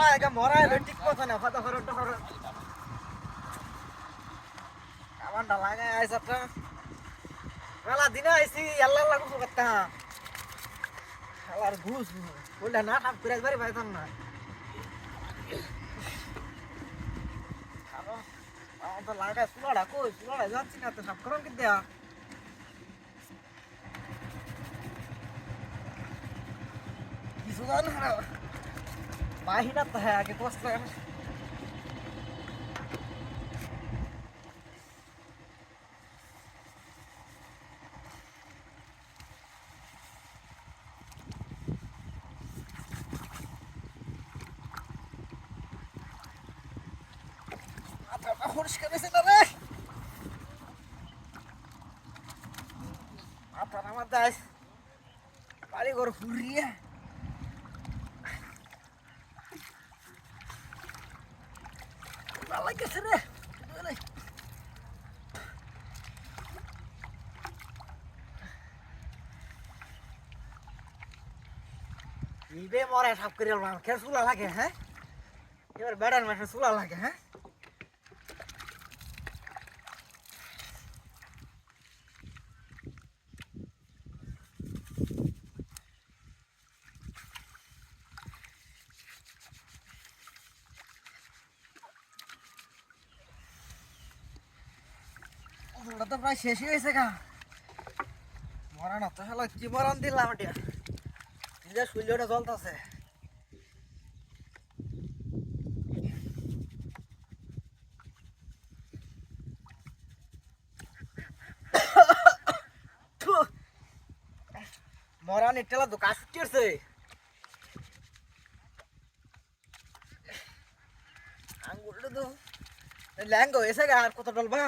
একা মরা এলো ঠিক কথা না কথা করো করো আমারটা লাগায় আইসাটা মেলা দিনে আইসি আল্লাহ আল্লাহ কিছু করতাম আর ঘুষ বললে না কাম করে একবারই পাইতাম না আমার তো লাগায় চুলাটা কই চুলাটা যাচ্ছি না তো সব করুন কি দেয়া কিছু জানো না বাহিনা তো হ্যাঁ আগে কষ্ট পরিষ্কার হয়েছে না রে মাথার আমার দাস বাড়ি ঘর ফুরিয়ে লাগতেছে রে ইবে মরে সাপ করে কে চুলা লাগে হ্যাঁ এবার বেড়ার মাসে চুলা লাগে হ্যাঁ ওটা তো প্রায় শেষই হয়েছে গা মরান তো হলো কি মরান দিলাম এটা নিজের সূর্যটা জ্বলতেছে মরান এটা তো কাজ ছুটিয়েছে আঙ্গুরটা তো ল্যাঙ্গো এসে গা আর কত ডলবা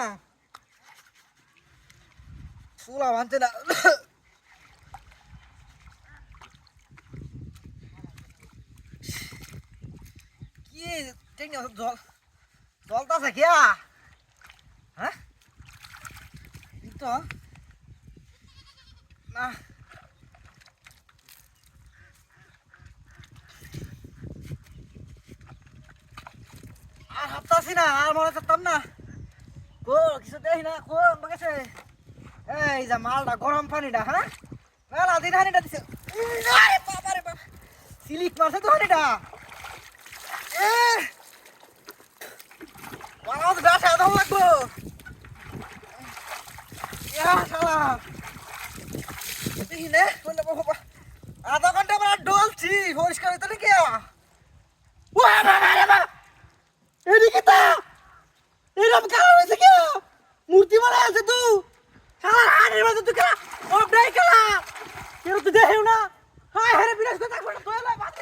চুলা বানতে না কি জল জলতাছে কে হ্যাঁ তো না আর হাঁটতাছি না আর মনে করতাম না কো কিছু দেখি না কো আমার কাছে এই যে মালটা গরম পানিটা হ্যাঁ মেলা দিন হানিটা দিছে আরে বাবা রে বাবা সিলিক মারছে তো হানিটা এ বাবা তো গাছে আদম লাগবো ইয়া শালা দেখি নে বললে বাবা আধা ঘন্টা আমরা ডলছি পরিষ্কার হইতে নাকি ও বাবা রে বাবা এদিকে তা এরকম কালা হয়েছে কে মূর্তি মারা আছে তুই শালা হাড়ের মধ্যে তুই খেলা ও ব্রেক খেলা কেউ তুই দেখেও না হায় হারে বিরাজ কথা বলে তোলা বাদ